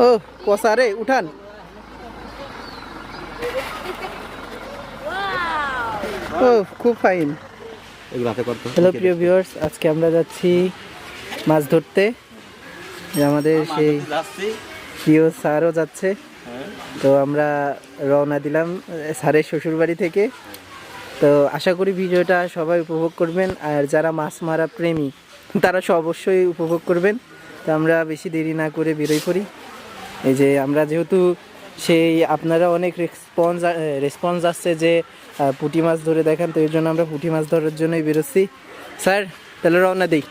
ও কষা রে, উঠান। ও খুব ফাইন। হ্যালো প্রিয় ভিউয়ার্স, আজকে আমরা যাচ্ছি মাছ ধরতে। আমাদের সেই প্রিয় স্যারও যাচ্ছে, তো আমরা রওনা দিলাম স্যারের শ্বশুরবাড়ি থেকে। তো আশা করি ভিডিওটা সবাই উপভোগ করবেন, আর যারা মাছ মারা প্রেমী তারা অবশ্যই উপভোগ করবেন। তো আমরা বেশি দেরি না করে বেরোই পড়ি। এই যে আমরা যেহেতু সেই আপনারা অনেক রেসপন্স আসছে যে পুঁটি মাছ ধরে দেখান, তো এর জন্য আমরা পুঁটি মাছ ধরার জন্যই বেরোচ্ছি। স্যার তাহলে রওনা দিই,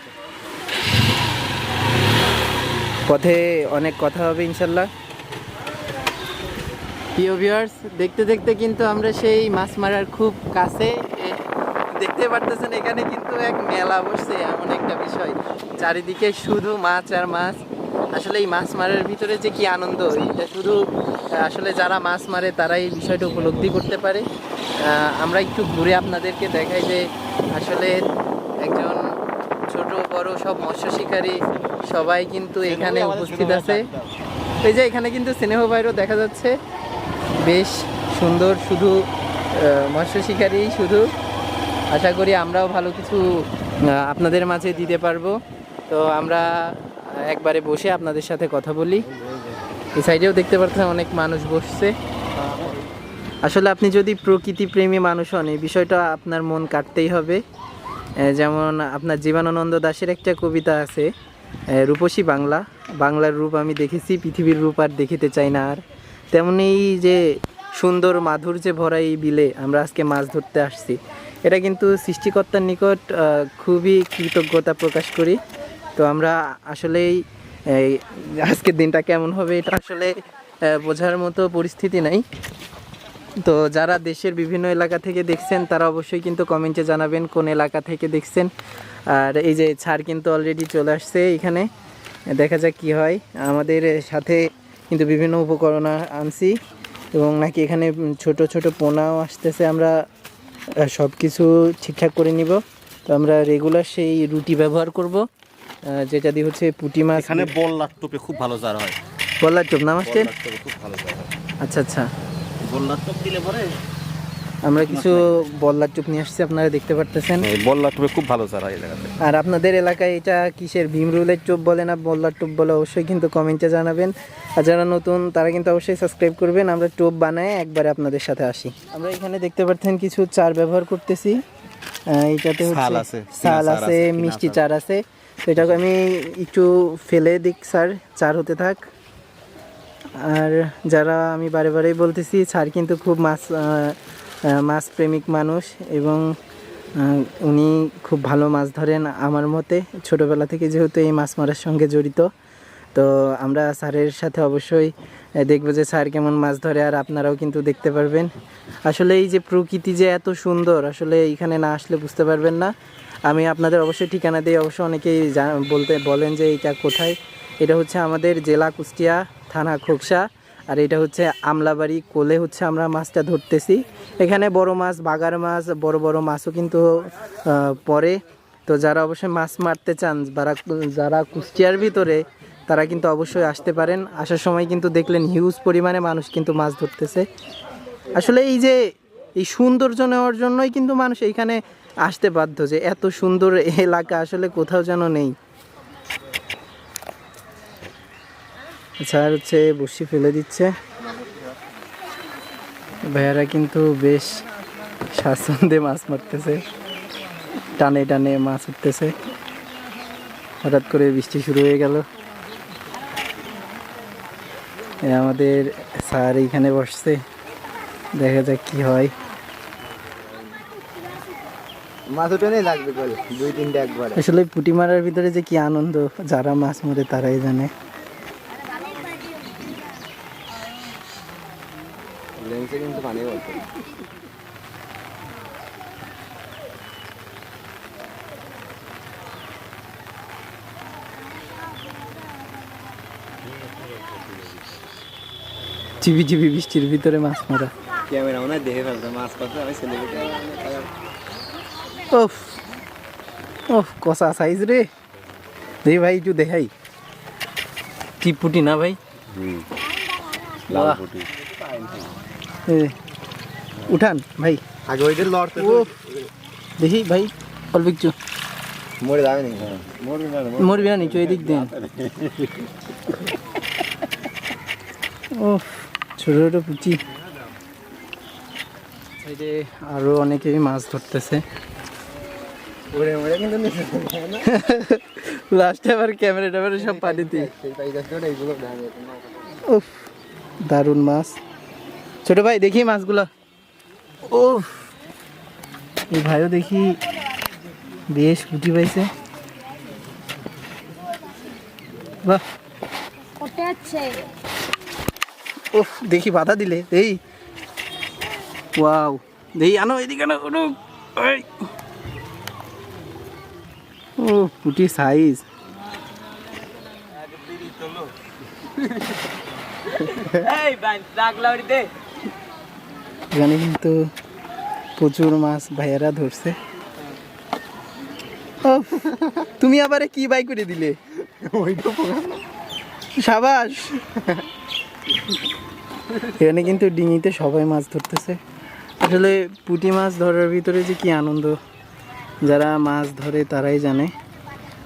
পথে অনেক কথা হবে ইনশাল্লাহ। প্রিয় ভিউয়ার্স, দেখতে দেখতে কিন্তু আমরা সেই মাছ মারার খুব কাছে। দেখতে পারতেছেন এখানে কিন্তু এক মেলা বসছে, এমন একটা বিষয়, চারিদিকে শুধু মাছ আর মাছ। আসলে এই মাছ মারার ভিতরে যে কি আনন্দ, এটা শুধু আসলে যারা মাছ মারে তারাই এই বিষয়টা উপলব্ধি করতে পারে। আমরা একটু ঘুরে আপনাদেরকে দেখাই যে আসলে একজন ছোট বড় সব মৎস্য শিকারী সবাই কিন্তু এখানে উপস্থিত আছে। এই যে এখানে কিন্তু স্নেহ ভাইরও দেখা যাচ্ছে, বেশ সুন্দর, শুধু মৎস্য শিকারী শুধু। আশা করি আমরাও ভালো কিছু আপনাদের মাঝে দিতে পারবো। তো আমরা একবারে বসে আপনাদের সাথে কথা বলি। এই সাইডেও দেখতে পাচ্ছেন অনেক মানুষ বসছে। আসলে আপনি যদি প্রকৃতি প্রেমী মানুষ হন, এই বিষয়টা আপনার মন কাটতেই হবে। যেমন আপনার জীবনানন্দ দাশের একটা কবিতা আছে, রূপসী বাংলা, বাংলার রূপ আমি দেখেছি, পৃথিবীর রূপ আর দেখিতে চাই না আর। তেমনি যে সুন্দর মাধুর্যে ভরা এই বিলে আমরা আজকে মাছ ধরতে আসছি, এটা কিন্তু সৃষ্টিকর্তার নিকট খুবই কৃতজ্ঞতা প্রকাশ করি। তো আমরা আসলেই আজকের দিনটা কেমন হবে এটা আসলে বোঝার মতো পরিস্থিতি নাই। তো যারা দেশের বিভিন্ন এলাকা থেকে দেখছেন তারা অবশ্যই কিন্তু কমেন্টে জানাবেন কোন এলাকা থেকে দেখছেন। আর এই যে ছাড় কিন্তু অলরেডি চলে আসছে এখানে, দেখা যাক কি হয়। আমাদের সাথে কিন্তু বিভিন্ন উপকরণ আনছি, এবং নাকি এখানে ছোট ছোট পোনাও আসতেছে। আমরা সব কিছু ঠিকঠাক করে নিব। তো আমরা রেগুলার সেই রুটি ব্যবহার করব, যেটা দিয়ে হচ্ছে পুঁটি মাছ। এখানে বল্লার টোপে খুব ভালো জার হয়। বল্লার টোপ না মাস্টার? খুব ভালো জার হয়। আচ্ছা আচ্ছা, বল্লার টোপ দিলে পরে আমরা কিছু বল্লার টোপ নিয়ে আসছি, আপনারা দেখতে পারতেছেন। এই বল্লার টোপে খুব ভালো জার হয় এই জায়গাতে। আর আপনাদের এলাকায় এটা কিসের ভীমরুলের টোপ বলে না বল্লার টোপ বলে, অবশ্যই কিন্তু কমেন্টে জানাবেন। আর যারা নতুন তারা কিন্তু অবশ্যই সাবস্ক্রাইব করবেন। আমরা টোপ বানায় একবারে আপনাদের সাথে আসি। আমরা এখানে দেখতে পাচ্ছেন কিছু চার ব্যবহার করতেছি। এইটাতে হচ্ছে শাল আছে, মিষ্টি চার আছে। তো এটাকে আমি একটু ফেলে দিক স্যার, চার হতে থাক। আর যারা আমি বারে বারেই বলতেছি, স্যার কিন্তু খুব মাছ প্রেমিক মানুষ, এবং উনি খুব ভালো মাছ ধরেন আমার মতে, ছোটোবেলা থেকে যেহেতু এই মাছ মারার সঙ্গে জড়িত। তো আমরা স্যারের সাথে অবশ্যই দেখবো যে স্যার কেমন মাছ ধরে, আর আপনারাও কিন্তু দেখতে পারবেন। আসলে এই যে প্রকৃতি যে এত সুন্দর, আসলে এইখানে না আসলে বুঝতে পারবেন না। আমি আপনাদের অবশ্যই ঠিকানা দিই, অবশ্য অনেকেই বলেন যে এইটা কোথায়। এটা হচ্ছে আমাদের জেলা কুষ্টিয়া, থানা খোকসা। আর এটা হচ্ছে আমলাবাড়ি কোলে হচ্ছে আমরা মাছটা ধরতেছি। এখানে বড় মাছ, বাগার মাছ, বড় বড় মাছও কিন্তু পড়ে। তো যারা অবশ্যই মাছ মারতে চান, যারা কুষ্টিয়ার ভিতরে, তারা কিন্তু অবশ্যই আসতে পারেন। আসার সময় কিন্তু দেখলেন হিউজ পরিমাণে মানুষ কিন্তু মাছ ধরতেছে। আসলে এই যে এই সৌন্দর্য নেওয়ার জন্যই কিন্তু মানুষ এইখানে আসতে বাধ্য, যে এত সুন্দর এলাকা আসলে কোথাও যেন নেই। স্যার হচ্ছে বসি ফেলে দিচ্ছে, ভাইয়ারা কিন্তু বেশ স্বাচ্ছন্দ্যে মাছ মারতেছে, টানে টানে মাছ উঠতেছে। হঠাৎ করে বৃষ্টি শুরু হয়ে গেল। আমাদের স্যার এইখানে বসছে, দেখা যাক কি হয়। মাছ উঠে লাগবে দুই তিনটা একবার। আসলে পুঁটি মারার ভিতরে যে কি আনন্দ, যারা মাছ মারে তারাই জানে। লেন্সে কিন্তু পানি বলতে চিবি চিবি বৃষ্টির ভিতরে মাছ মারা। ক্যামেরা মনে হয় দেখে ফেলতো মাছ পাচ্ছে, আমি সেলিব্রিটি। ওফ ওফ, কষা সাইজ রে। দেখি ভাই একটু দেখাই, টিপ পুটি না ভাই? লাল বাহ। পুঁটি এ, উঠান ভাই। আগে ওইদের লড়তে ও দেখি ভাই অল্প একটু মরে যাবে নি মরবি না নিচু এদিক দেন। ও ছোট ছোট পুঁটি। সাইডে আরো অনেকেই মাছ ধরতেছে। মরে মরে কিন্তু নিচে লাস্টে আবার ক্যামেরা ট্যামেরা সব পানিতে। সেই পাইকাছে ওটা এইগুলো দাঁড়িয়ে উফ দারুণ মাছ। ছোট ভাই দেখি মাছগুলো। ও এই ভাইও দেখি বেশ পুঁটি পাইছে। বাহ ওটা আছে উফ দেখি বাধা দিলে এই ওয়াও দেখি আনো এদিকে আনো ওনো এই ও পুঁটি সাইজ এখানে কিন্তু প্রচুর মাছ ভাইয়েরা ধরছে। উফ, তুমি আবার কি বাই করে দিলে সাবাস। এখানে কিন্তু ডিঙিতে সবাই মাছ ধরতেছে। আসলে পুঁটি মাছ ধরার ভিতরে যে কি আনন্দ যারা মাছ ধরে তারাই জানে।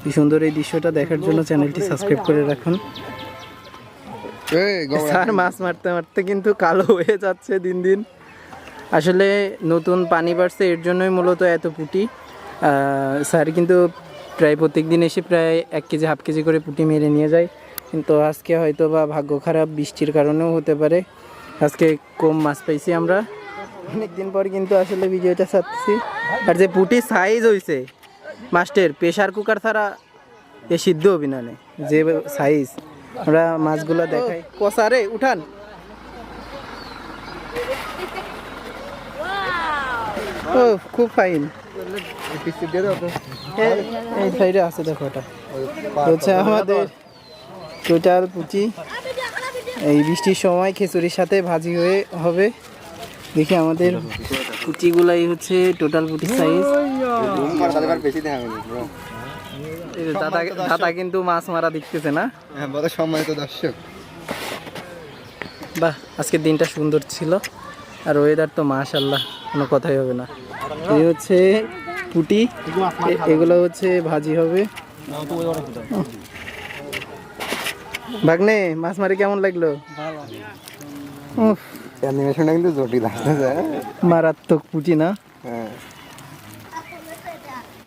কি সুন্দর এই দৃশ্যটা দেখার জন্য চ্যানেলটি সাবস্ক্রাইব করে রাখুন। স্যার মাছ মারতে মারতে কিন্তু কালো হয়ে যাচ্ছে দিন দিন। আসলে নতুন পানি বাড়ছে এর জন্যই মূলত এত পুঁটি। স্যার কিন্তু প্রায় প্রত্যেক দিন এসে প্রায় 1 কেজি 1/2 কেজি করে পুঁটি মেরে নিয়ে যায়। কিন্তু আজকে হয়তো বা ভাগ্য খারাপ বৃষ্টির কারণেও হতে পারে আজকে কম মাছ পাইছি আমরা। অনেক দিন পর কিন্তু আসলে ভিডিওটা ছাড়তেছি। আর যে পুঁটি সাইজ হয়েছে মাস্টার প্রেশার কুকার ছাড়া এ সিদ্ধ হবি না নে। যে সাইজ আমরা মাছগুলো দেখাই। কষারে উঠান ও খুব ফাইন। এই সাইডে আছে দেখো এটা হচ্ছে আমাদের টোটাল পুঁটি। এই বৃষ্টির সময় খিচুড়ির সাথে ভাজি হয়ে হবে। দেখি আমাদের পুঁটিগুলাই হচ্ছে টোটাল পুঁটি সাইজ। বেশি দেখা হয়নি দাদা দাদা কিন্তু মাছ মারা দেখতেছে না। হ্যাঁ বড় সম্মানিত দর্শক বাহ আজকের দিনটা সুন্দর ছিল। আর ওয়েদার তো মাশাআল্লাহ কোনো কথাই হবে না। এই হচ্ছে পুঁটি এগুলো হচ্ছে ভাজি হবে। ভাগ্নে মাছ মারি কেমন লাগলো? উফ অ্যানিমেশনটা কিন্তু জটিল আসতেছে মারাত্মক পুঁটি না? হ্যাঁ